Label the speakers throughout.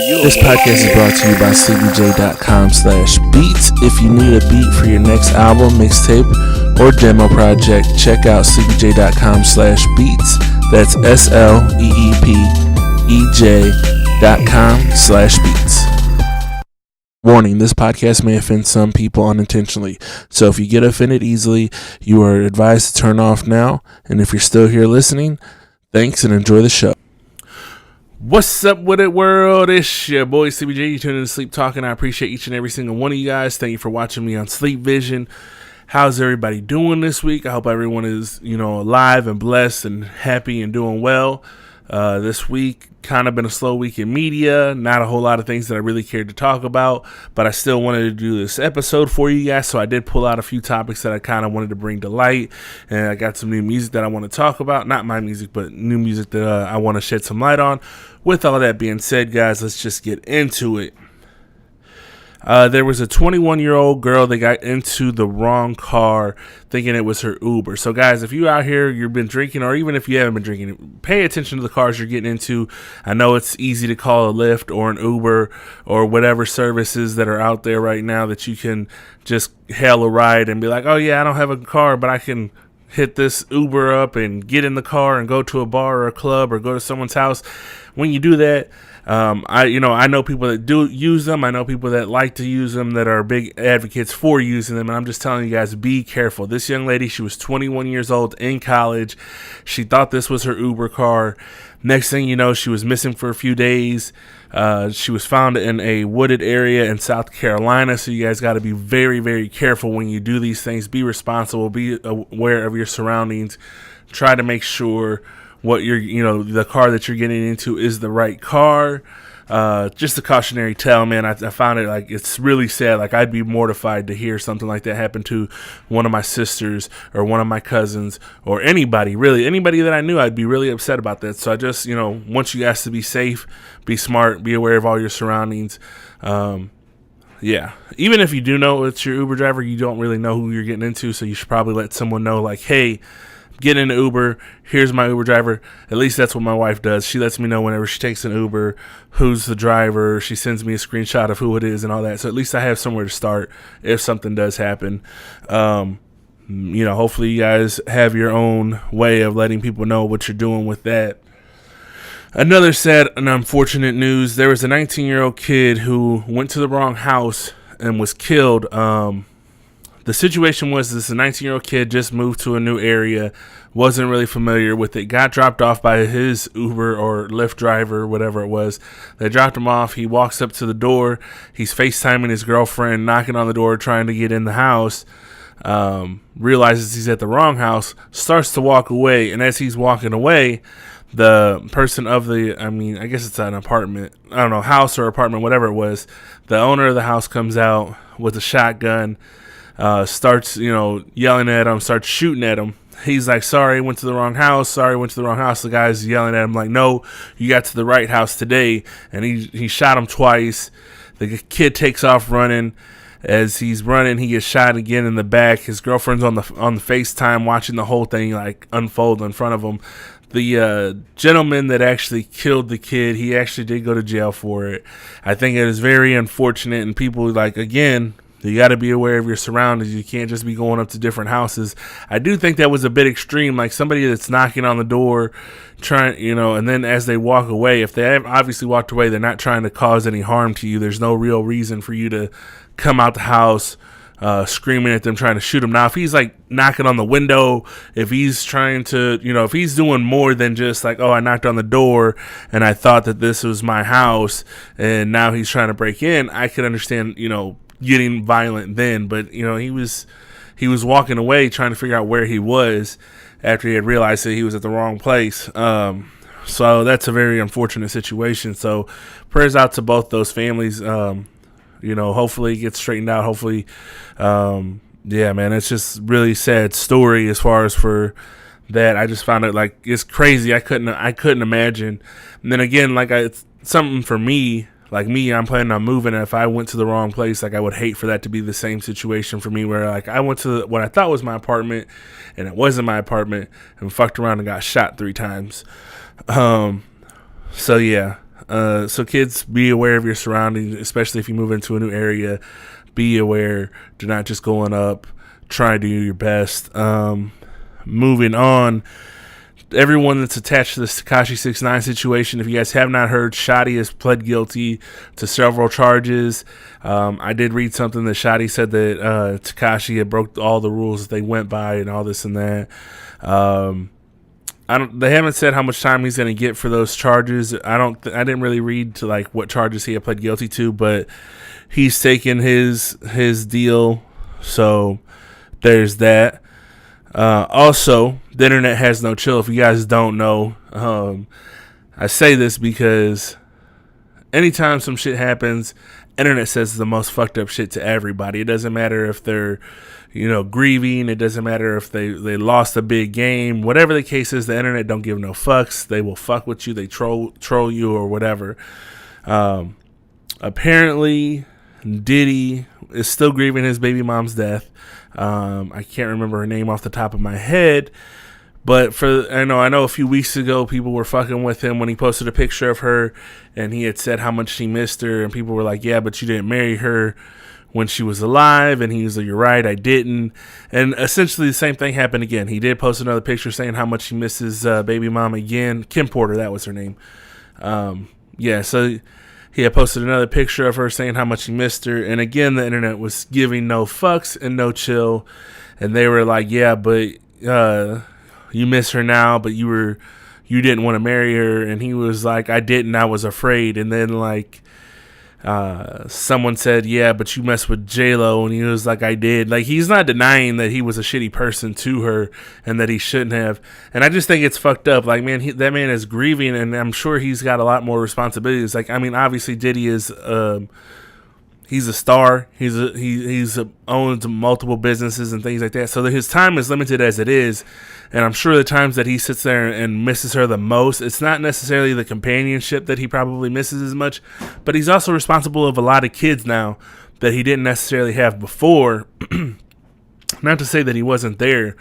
Speaker 1: This podcast is brought to you by sleepyj.com/beats. If you need a beat for your next album, mixtape, or demo project, check out sleepyj.com/beats. That's sleepej.com/beats. Warning, this podcast may offend some people unintentionally, so if you get offended easily, you are advised to turn off now. And if you're still here listening, thanks and enjoy the show. What's up with it, world? It's your boy CBJ. You tuned in to Sleep Talkin. I appreciate each and every single one of you guys. Thank you for watching me on Sleep Vision. How's everybody doing this week? I hope everyone is, alive and blessed and happy and doing well. This week kind of been a slow week in media. Not a whole lot of things that I really cared to talk about, but I still wanted to do this episode for you guys. So I did pull out a few topics that I kind of wanted to bring to light, and I got some new music that I want to talk about. Not my music, but new music that I want to shed some light on. With all that being said, guys, let's just get into it. There was a 21-year-old girl that got into the wrong car thinking it was her Uber. So, guys, if you out here, you've been drinking, or even if you haven't been drinking, pay attention to the cars you're getting into. I know it's easy to call a Lyft or an Uber or whatever services that are out there right now that you can just hail a ride and be like, oh, yeah, I don't have a car, but I can hit this Uber up and get in the car and go to a bar or a club or go to someone's house. When you do that, I know people that do use them. I know people that like to use them, that are big advocates for using them. And I'm just telling you guys, be careful. This young lady, she was 21 years old in college. She thought this was her Uber car. Next thing you know, she was missing for a few days. She was found in a wooded area in South Carolina. So you guys got to be very, very careful when you do these things. Be responsible. Be aware of your surroundings. Try to make sure what the car that you're getting into is the right car. Just a cautionary tale, man. I found it it's really sad. I'd be mortified to hear something like that happen to one of my sisters or one of my cousins or anybody that I knew. I'd be really upset about that. So I just, want you guys to be safe, be smart, be aware of all your surroundings. Yeah. Even if you do know it's your Uber driver, you don't really know who you're getting into. So you should probably let someone know, hey, get in an Uber. Here's my Uber driver. At least that's what my wife does. She lets me know whenever she takes an Uber who's the driver. She sends me a screenshot of who it is and all that. So at least I have somewhere to start if something does happen. Hopefully you guys have your own way of letting people know what you're doing with that. Another sad and unfortunate news. There was a 19-year-old kid who went to the wrong house and was killed. The situation was this: a 19-year-old kid just moved to a new area, wasn't really familiar with it, got dropped off by his Uber or Lyft driver, whatever it was. They dropped him off. He walks up to the door. He's FaceTiming his girlfriend, knocking on the door, trying to get in the house. Realizes he's at the wrong house, starts to walk away. And as he's walking away, the person of I guess it's an apartment, I don't know, house or apartment, whatever it was, the owner of the house comes out with a shotgun. Starts, yelling at him, starts shooting at him. He's like, sorry, went to the wrong house. The guy's yelling at him like, no, you got to the right house today. And he shot him twice. The kid takes off running. As he's running, he gets shot again in the back. His girlfriend's on the FaceTime watching the whole thing unfold in front of him. The gentleman that actually killed the kid, he actually did go to jail for it. I think it is very unfortunate, and people again, you got to be aware of your surroundings. You can't just be going up to different houses. I do think that was a bit extreme. Somebody that's knocking on the door, trying, and then as they walk away, if they have obviously walked away, they're not trying to cause any harm to you. There's no real reason for you to come out the house screaming at them, trying to shoot them. Now, if he's knocking on the window, if he's trying to, if he's doing more than just oh, I knocked on the door and I thought that this was my house and now he's trying to break in, I could understand, getting violent then. But he was walking away trying to figure out where he was after he had realized that he was at the wrong place. So that's a very unfortunate situation. So prayers out to both those families. Hopefully it gets straightened out. Hopefully yeah, man, it's just really sad story as far as for that. I just found it it's crazy. I couldn't imagine. And then again, it's something for me. I'm planning on moving, and if I went to the wrong place, I would hate for that to be the same situation for me, where I went to what I thought was my apartment, and it wasn't my apartment, and fucked around and got shot 3 times. So yeah, So kids, be aware of your surroundings, especially if you move into a new area. Be aware. Do not just going up. Try to do your best. Moving on. Everyone that's attached to this Tekashi 6ix9ine situation, if you guys have not heard, Shotti has pled guilty to several charges. I did read something that Shotti said that Tekashi had broke all the rules that they went by and all this and that. They haven't said how much time he's going to get for those charges. I didn't really read to like what charges he had pled guilty to, but he's taken his deal. So there's that. Also, the internet has no chill. If you guys don't know, I say this because anytime some shit happens, internet says the most fucked up shit to everybody. It doesn't matter if they're, grieving. It doesn't matter if they lost a big game. Whatever the case is, the internet don't give no fucks. They will fuck with you. They troll you or whatever. Apparently, Diddy is still grieving his baby mom's death. I can't remember her name off the top of my head, but I know a few weeks ago people were fucking with him when he posted a picture of her, and he had said how much he missed her, and people were like, "Yeah, but you didn't marry her when she was alive," and he was like, "You're right, I didn't." And essentially the same thing happened again. He did post another picture saying how much he misses baby mom again. Kim Porter, that was her name. So he had posted another picture of her saying how much he missed her. And again, the internet was giving no fucks and no chill. And they were like, "Yeah, but you miss her now, but you didn't want to marry her." And he was like, "I didn't, I was afraid." And then like someone said, "Yeah, but you messed with J-Lo." And he was like, "I did." Like, he's not denying that he was a shitty person to her and that he shouldn't have. And I just think it's fucked up. Like, man, that man is grieving, and I'm sure he's got a lot more responsibilities. Like, I mean, obviously Diddy is he's a star. He's owns multiple businesses and things like that. So his time is limited as it is. And I'm sure the times that he sits there and misses her the most, it's not necessarily the companionship that he probably misses as much, but he's also responsible of a lot of kids now that he didn't necessarily have before. Not to say that he wasn't there,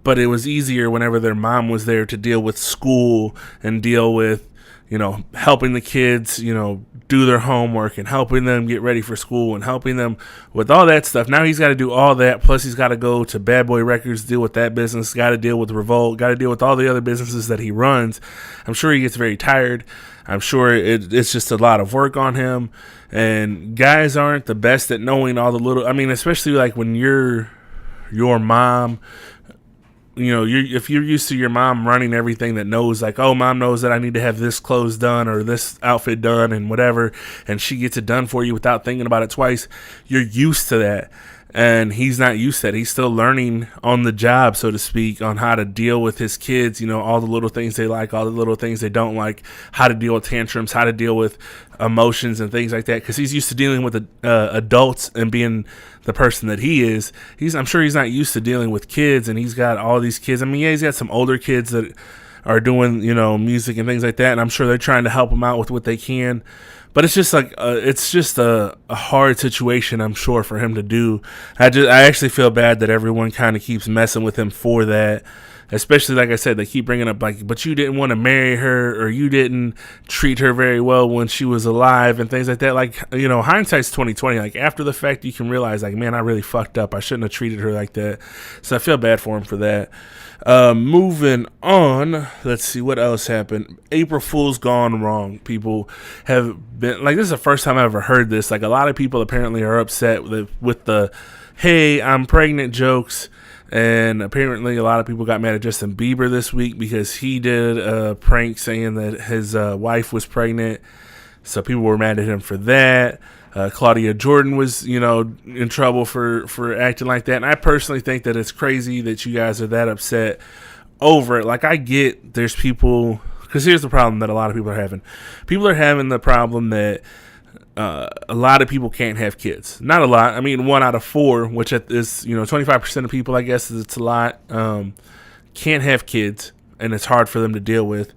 Speaker 1: but it was easier whenever their mom was there to deal with school and deal with, helping the kids, do their homework and helping them get ready for school and helping them with all that stuff. Now he's got to do all that. Plus he's got to go to Bad Boy Records, deal with that business, got to deal with Revolt, got to deal with all the other businesses that he runs. I'm sure he gets very tired. I'm sure it's just a lot of work on him. And guys aren't the best at knowing all the little, especially like when your mom, if you're used to your mom running everything, that knows like, oh, mom knows that I need to have this clothes done or this outfit done and whatever, and she gets it done for you without thinking about it twice, you're used to that. And he's not used to that. He's still learning on the job, so to speak, on how to deal with his kids, all the little things they like, all the little things they don't like, how to deal with tantrums, how to deal with emotions and things like that, because he's used to dealing with adults and being the person that he is. I'm sure he's not used to dealing with kids, and he's got all these kids. He's got some older kids that are doing, music and things like that, and I'm sure they're trying to help him out with what they can. But it's just like a hard situation, I'm sure, for him to do. I actually feel bad that everyone kind of keeps messing with him for that. Especially, like I said, they keep bringing up like, but you didn't want to marry her, or you didn't treat her very well when she was alive, and things like that. Like, hindsight's 20/20. Like, after the fact, you can realize, like, man, I really fucked up. I shouldn't have treated her like that. So I feel bad for him for that. Moving on, let's see what else happened. April Fool's gone wrong. People have been like, this is the first time I ever heard this. Like, a lot of people apparently are upset with the, "Hey, I'm pregnant" jokes. And apparently a lot of people got mad at Justin Bieber this week because he did a prank saying that his wife was pregnant. So people were mad at him for that. Claudia Jordan was, in trouble for acting like that. And I personally think that it's crazy that you guys are that upset over it. Like, I get there's people, because here's the problem that a lot of people are having. People are having the problem that a lot of people can't have kids. Not a lot. 1 out of 4, which is, 25% of people, I guess it's a lot, can't have kids, and it's hard for them to deal with.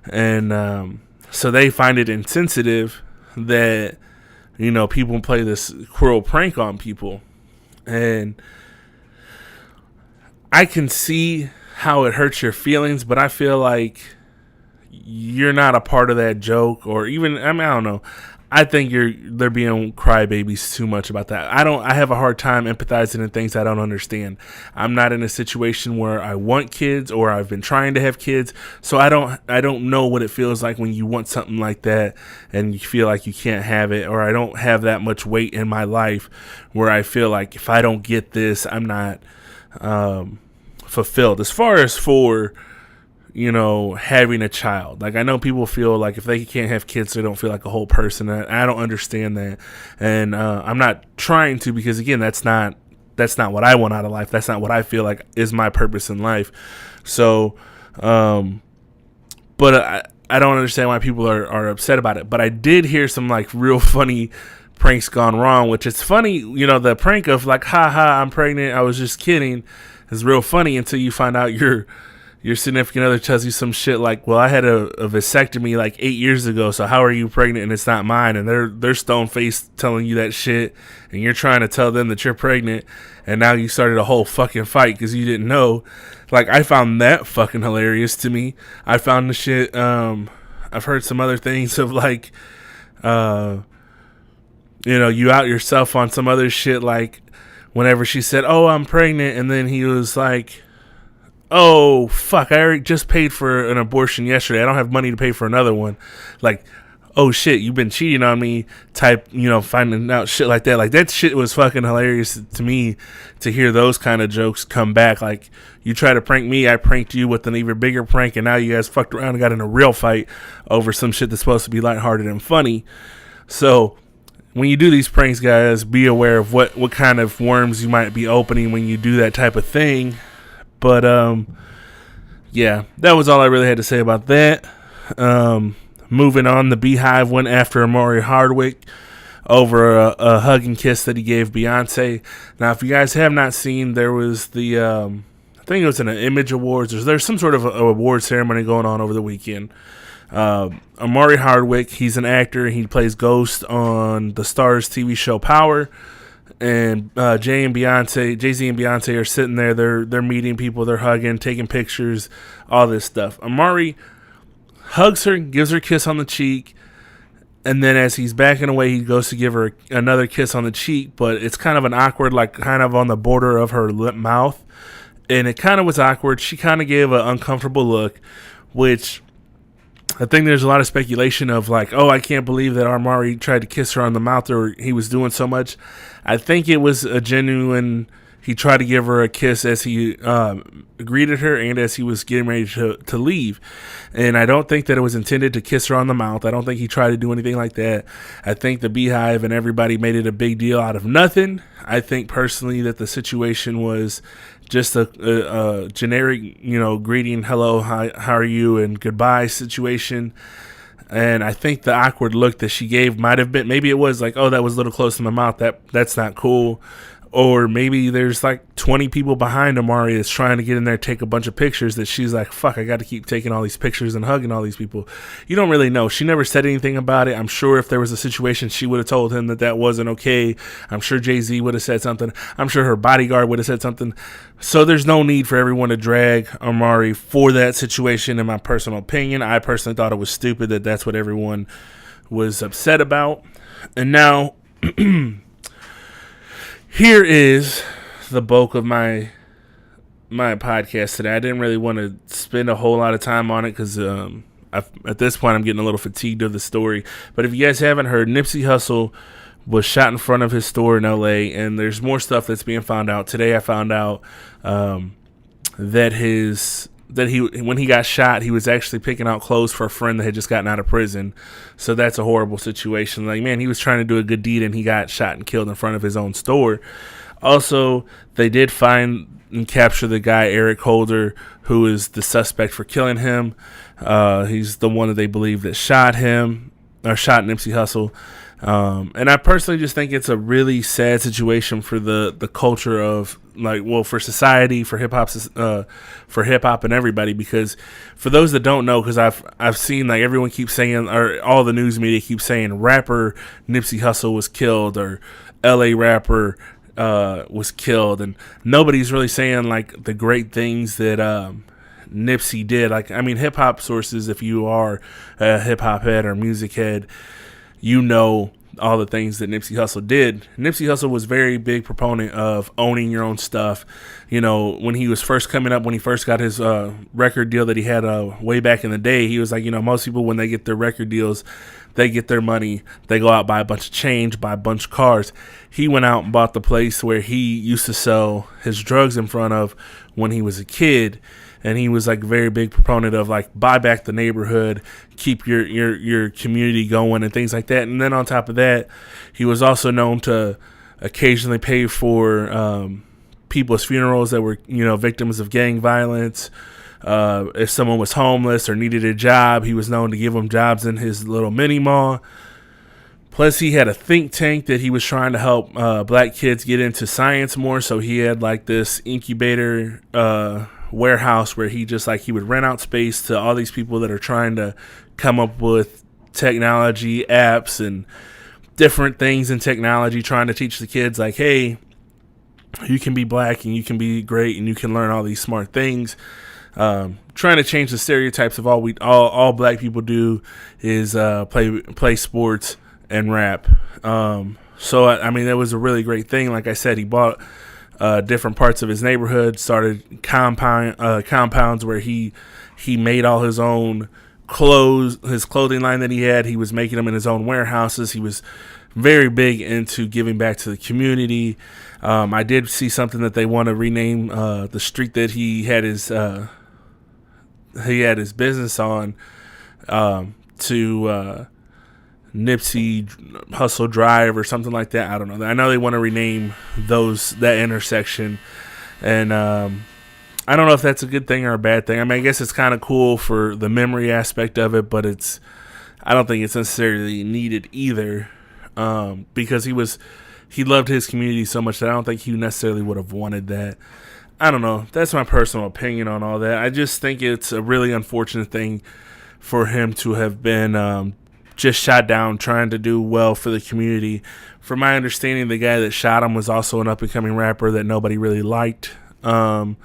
Speaker 1: And so they find it insensitive that, people play this cruel prank on people. And I can see how it hurts your feelings, but I feel like you're not a part of that joke, or even, I mean, I don't know. I think they're being crybabies too much about that. I have a hard time empathizing in things I don't understand. I'm not in a situation where I want kids or I've been trying to have kids, so I don't know what it feels like when you want something like that and you feel like you can't have it, or I don't have that much weight in my life where I feel like if I don't get this, I'm not fulfilled. As far as for having a child. Like, I know people feel like if they can't have kids, they don't feel like a whole person. I don't understand that. And I'm not trying to, because again, that's not what I want out of life. That's not what I feel like is my purpose in life. So, but I don't understand why people are upset about it. But I did hear some like real funny pranks gone wrong, which is funny. The prank of like, haha, I'm pregnant, I was just kidding, is real funny until you find out your significant other tells you some shit like, well, I had a vasectomy like 8 years ago, so how are you pregnant and it's not mine? And they're stone-faced telling you that shit, and you're trying to tell them that you're pregnant, and now you started a whole fucking fight because you didn't know. Like, I found that fucking hilarious to me. I found the shit, I've heard some other things of like, you out yourself on some other shit, like whenever she said, oh, I'm pregnant, and then he was like, oh, fuck, I already just paid for an abortion yesterday. I don't have money to pay for another one. Like, oh, shit, you've been cheating on me type, finding out shit like that. Like, that shit was fucking hilarious to me to hear those kind of jokes come back. Like, you try to prank me, I pranked you with an even bigger prank, and now you guys fucked around and got in a real fight over some shit that's supposed to be lighthearted and funny. So, when you do these pranks, guys, be aware of what kind of worms you might be opening when you do that type of thing. But, yeah, that was all I really had to say about that. Moving on, the B-Hive went after Omari Hardwick over a hug and kiss that he gave Beyonce. Now, if you guys have not seen, there was the, I think it was an Image Awards. There's some sort of award ceremony going on over the weekend. Omari Hardwick, he's an actor. He plays Ghost on the Starz TV show Power. And Jay-Z and Beyonce are sitting there. They're meeting people. They're hugging, taking pictures, all this stuff. Amari hugs her, gives her a kiss on the cheek, and then as he's backing away, he goes to give her another kiss on the cheek, but it's kind of an awkward, like kind of on the border of her lip mouth, and it kind of was awkward. She kind of gave an uncomfortable look, which I think there's a lot of speculation of like, oh, I can't believe that Omari tried to kiss her on the mouth, or he was doing so much. I think it was a genuine, he tried to give her a kiss as he greeted her and as he was getting ready to leave. And I don't think that it was intended to kiss her on the mouth. I don't think he tried to do anything like that. I think the B-Hive and everybody made it a big deal out of nothing. I think personally that the situation was just a generic, greeting, hello, hi, how are you, and goodbye situation. And I think the awkward look that she gave might have been, maybe it was like, oh, that was a little close to my mouth. That's not cool. Or maybe there's like 20 people behind Omari that's trying to get in there, take a bunch of pictures, that she's like, fuck, I got to keep taking all these pictures and hugging all these people. You don't really know. She never said anything about it. I'm sure if there was a situation, she would have told him that wasn't okay. I'm sure Jay-Z would have said something. I'm sure her bodyguard would have said something. So there's no need for everyone to drag Omari for that situation, in my personal opinion. I personally thought it was stupid that's what everyone was upset about. And now here is the bulk of my podcast today. I didn't really want to spend a whole lot of time on it because at this point I'm getting a little fatigued of the story. But if you guys haven't heard, Nispey Hussle was shot in front of his store in LA, and there's more stuff that's being found out. Today I found out that when he got shot, he was actually picking out clothes for a friend that had just gotten out of prison. So that's a horrible situation. Like, man, he was trying to do a good deed and he got shot and killed in front of his own store. Also, they did find and capture the guy, Eric Holder, who is the suspect for killing him. He's the one that they believe that shot him, or shot Nipsey Hussle. And I personally just think it's a really sad situation for the culture of, like, well, for society, for hip hop and everybody, because for those that don't know, because I've seen, like, everyone keeps saying, or all the news media keeps saying rapper Nipsey Hussle was killed, or LA rapper was killed, and nobody's really saying, like, the great things that Nipsey did. Like, I mean, hip hop sources, if you are a hip hop head or music head, you know all the things that Nipsey Hussle did. Nipsey Hussle was very big proponent of owning your own stuff. You know, when he was first coming up, when he first got his record deal that he had way back in the day, he was like, you know, most people, when they get their record deals, they get their money, they go out, buy a bunch of change, buy a bunch of cars. He went out and bought the place where he used to sell his drugs in front of when he was a kid. And he was like a very big proponent of like buy back the neighborhood, keep your community going and things like that. And then on top of that, he was also known to occasionally pay for people's funerals that were, you know, victims of gang violence. If someone was homeless or needed a job, he was known to give them jobs in his little mini mall. Plus, he had a think tank that he was trying to help black kids get into science more. So he had like this incubator warehouse where he would rent out space to all these people that are trying to come up with technology apps and different things in technology, trying to teach the kids like, hey, you can be black and you can be great and you can learn all these smart things. Trying to change the stereotypes of all black people do is play sports and rap. So I mean, that was a really great thing. Like I said, he bought different parts of his neighborhood, started compounds where he made all his own clothes, his clothing line that he had. He was making them in his own warehouses. He was very big into giving back to the community. I did see something that they want to rename the street that he had his business on to Nipsey Hussle Drive or something like that. I don't know. I know they want to rename that intersection, and I don't know if that's a good thing or a bad thing. I mean, I guess it's kind of cool for the memory aspect of it, but I don't think it's necessarily needed either, because he loved his community so much that I don't think he necessarily would have wanted that. I don't know. That's my personal opinion on all that. I just think it's a really unfortunate thing for him to have been just shot down trying to do well for the community. From my understanding, the guy that shot him was also an up-and-coming rapper that nobody really liked. I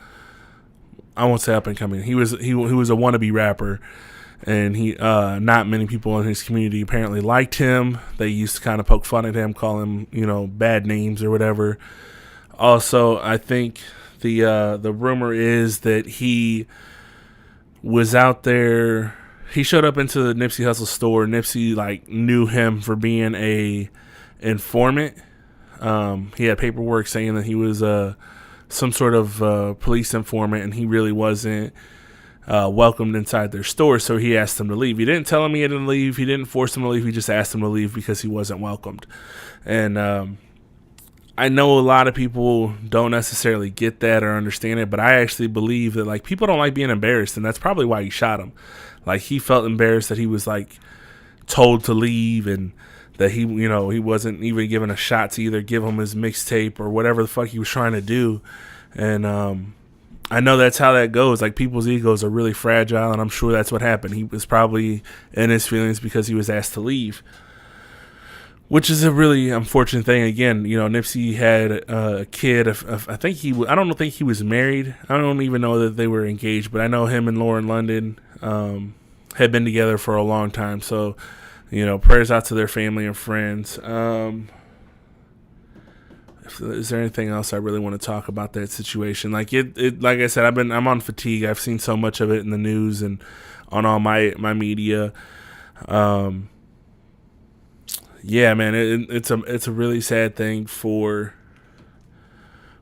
Speaker 1: won't say up-and-coming. He was a wannabe rapper, and not many people in his community apparently liked him. They used to kind of poke fun at him, call him, you know, bad names or whatever. Also, I think the rumor is that he was out there. He showed up into the Nipsey Hussle store. Nipsey knew him for being a informant. He had paperwork saying that he was some sort of police informant, and he really wasn't welcomed inside their store. So he asked him to leave. He didn't tell him he had to leave. He didn't force him to leave. He just asked him to leave because he wasn't welcomed. And I know a lot of people don't necessarily get that or understand it, but I actually believe that people don't like being embarrassed, and that's probably why he shot him. He felt embarrassed that he was told to leave, and that he wasn't even given a shot to either give him his mixtape or whatever the fuck he was trying to do. And I know that's how that goes. People's egos are really fragile, and I'm sure that's what happened. He was probably in his feelings because he was asked to leave, which is a really unfortunate thing. Again, Nipsey had a kid. I don't think he was married. I don't even know that they were engaged, but I know him and Lauren London had been together for a long time. So, prayers out to their family and friends. Is there anything else I really want to talk about that situation? Like I said, I'm on fatigue. I've seen so much of it in the news and on all my media. Yeah, man, it's a really sad thing for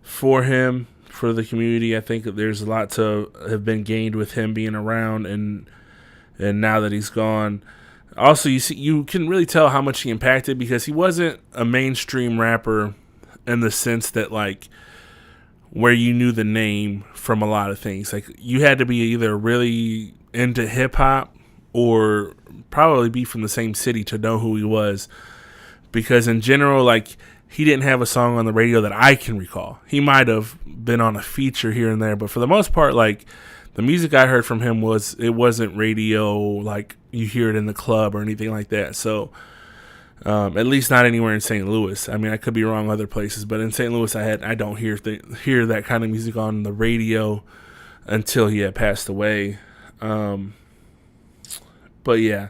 Speaker 1: him, for the community. I think that there's a lot to have been gained with him being around, and now that he's gone. Also, you can really tell how much he impacted, because he wasn't a mainstream rapper in the sense that where you knew the name from a lot of things. You had to be either really into hip hop or probably be from the same city to know who he was. Because in general, he didn't have a song on the radio that I can recall. He might have been on a feature here and there, but for the most part, the music I heard from him wasn't radio, you hear it in the club or anything like that. So, at least not anywhere in St. Louis. I mean, I could be wrong other places, but in St. Louis, I don't hear that kind of music on the radio. until he had passed away. But yeah,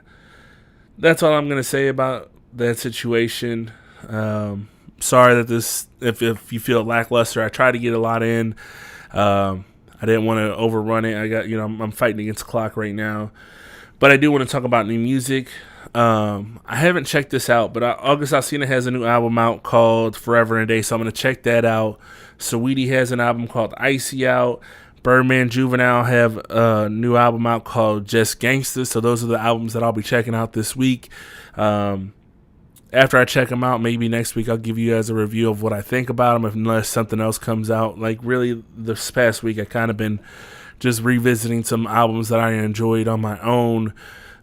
Speaker 1: that's all I'm going to say about that situation. Sorry that this, if you feel lackluster, I tried to get a lot in. I didn't want to overrun it. I'm fighting against the clock right now. But I do want to talk about new music. I haven't checked this out, but August Alsina has a new album out called Forever and a Day, so I'm going to check that out. Saweetie has an album called Icy out. Birdman, Juvenile have a new album out called Just Gangsta, so those are the albums that I'll be checking out this week. After I check them out, maybe next week I'll give you guys a review of what I think about them, unless something else comes out. Like, really, this past week I kind of been just revisiting some albums that I enjoyed on my own.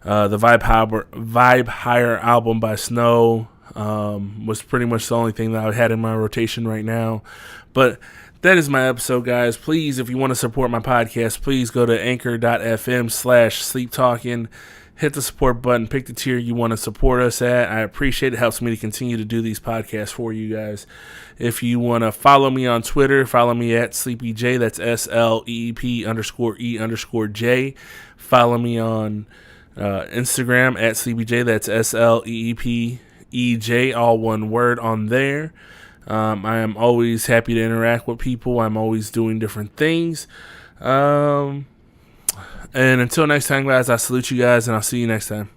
Speaker 1: The Vibe Higher album by Snow was pretty much the only thing that I had in my rotation right now. But that is my episode, guys. Please, if you want to support my podcast, please go to anchor.fm/sleeptalking. Hit the support button. Pick the tier you want to support us at. I appreciate it. It helps me to continue to do these podcasts for you guys. If you want to follow me on Twitter, follow me at SleepyJ. That's SLEEP_E_J. Follow me on Instagram at SleepyJ. That's SLEEPEJ, all one word on there. I am always happy to interact with people. I'm always doing different things. And until next time, guys, I salute you guys, and I'll see you next time.